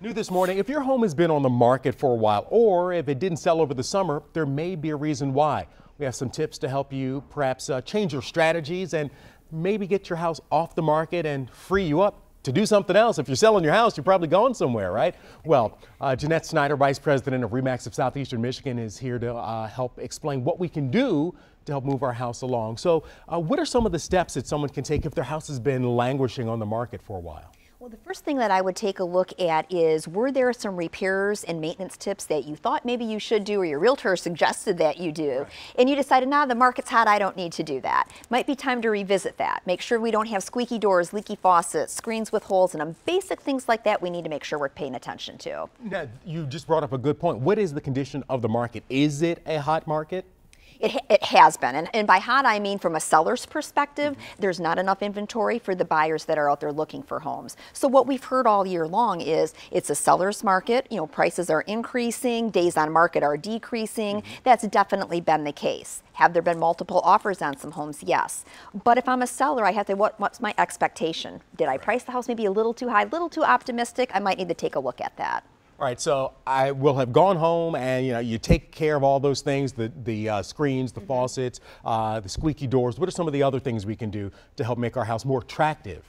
New this morning, if your home has been on the market for a while or if it didn't sell over the summer, there may be a reason why. We have some tips to help you perhaps change your strategies and maybe get your house off the market and free you up to do something else. If you're selling your house, you're probably going somewhere, right? Well, Jeanette Snyder, Vice President of RE/MAX of Southeastern Michigan, is here to help explain what we can do to help move our house along. So what are some of the steps that someone can take if their house has been languishing on the market for a while? Well, the first thing that I would take a look at is, were there some repairs and maintenance tips that you thought maybe you should do or your realtor suggested that you do, right, and you decided, nah, the market's hot, I don't need to do that. Might be time to revisit that. Make sure we don't have squeaky doors, leaky faucets, screens with holes in them. Basic things like that we need to make sure we're paying attention to. Now, you just brought up a good point. What is the condition of the market? Is it a hot market? It has been, and by hot I mean from a seller's perspective, there's not enough inventory for the buyers that are out there looking for homes. So what we've heard all year long is it's a seller's market, you know, prices are increasing, days on market are decreasing. That's definitely been the case. Have there been multiple offers on some homes? Yes. But if I'm a seller, I have to, what's my expectation? Did I price the house maybe a little too high, a little too optimistic? I might need to take a look at that. All right, so I will have gone home and you take care of all those things, the screens, the faucets, the squeaky doors. What are some of the other things we can do to help make our house more attractive?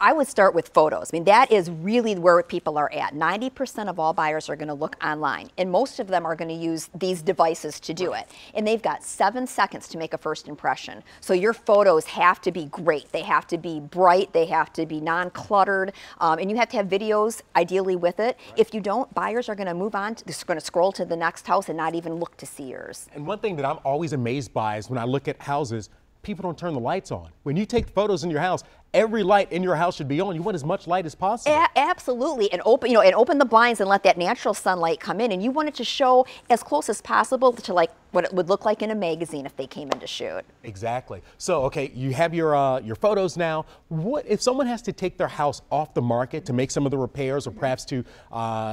I would start with photos. I mean, that is really where people are at. 90% of all buyers are going to look online, and most of them are going to use these devices to do it. And they've got 7 seconds to make a first impression. So your photos have to be great. They have to be bright. They have to be non-cluttered. And you have to have videos, ideally, with it. Right. If you don't, buyers are going to move on. They're going to scroll to the next house and not even look to see yours. And one thing that I'm always amazed by is when I look at houses, people don't turn the lights on. When you take photos in your house, every light in your house should be on. You want as much light as possible. Absolutely, and open the blinds and let that natural sunlight come in. And you want it to show as close as possible to like what it would look like in a magazine if they came in to shoot. Exactly. So, okay, you have your photos now. What if someone has to take their house off the market to make some of the repairs or perhaps to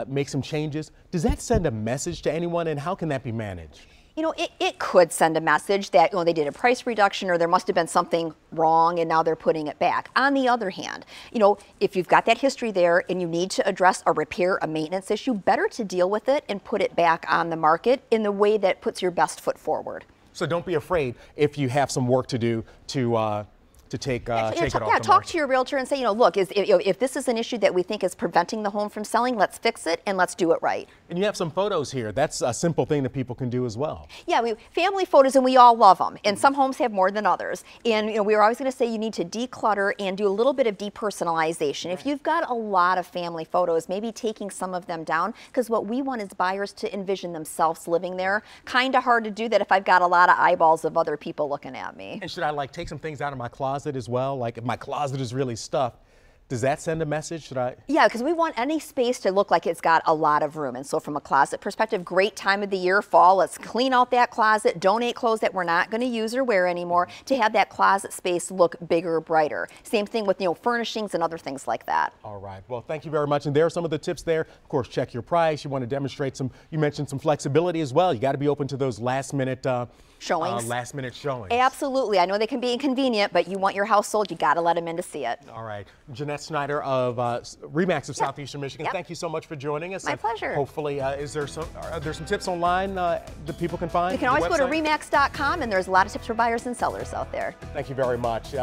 make some changes? Does that send a message to anyone, and how can that be managed? You know, it could send a message that, they did a price reduction or there must have been something wrong and now they're putting it back. On the other hand, if you've got that history there and you need to address a repair, a maintenance issue, better to deal with it and put it back on the market in the way that puts your best foot forward. So don't be afraid if you have some work to do to take it off the market. Talk to your realtor and say, look, if this is an issue that we think is preventing the home from selling, let's fix it and let's do it right. And you have some photos here. That's a simple thing that people can do as well. Yeah, family photos, and we all love them. And some homes have more than others. And we were always going to say you need to declutter and do a little bit of depersonalization. Right. If you've got a lot of family photos, maybe taking some of them down, because what we want is buyers to envision themselves living there. Kind of hard to do that if I've got a lot of eyeballs of other people looking at me. And should I take some things out of my closet as well? Like if my closet is really stuffed, does that send a message? Should I? Yeah, because we want any space to look like it's got a lot of room. And so from a closet perspective, great time of the year, fall, let's clean out that closet, donate clothes that we're not going to use or wear anymore to have that closet space look bigger, brighter. Same thing with, furnishings and other things like that. All right. Well, thank you very much. And there are some of the tips there. Of course, check your price. You want to demonstrate you mentioned some flexibility as well. You got to be open to those last minute showings. Absolutely. I know they can be inconvenient, but you want your house sold, you got to let them in to see it. All right. Jeanette Snyder of RE/MAX of Southeastern Michigan, thank you so much for joining us. My pleasure. Hopefully, are there some tips online that people can find? You can always go to remax.com, and there's a lot of tips for buyers and sellers out there. Thank you very much.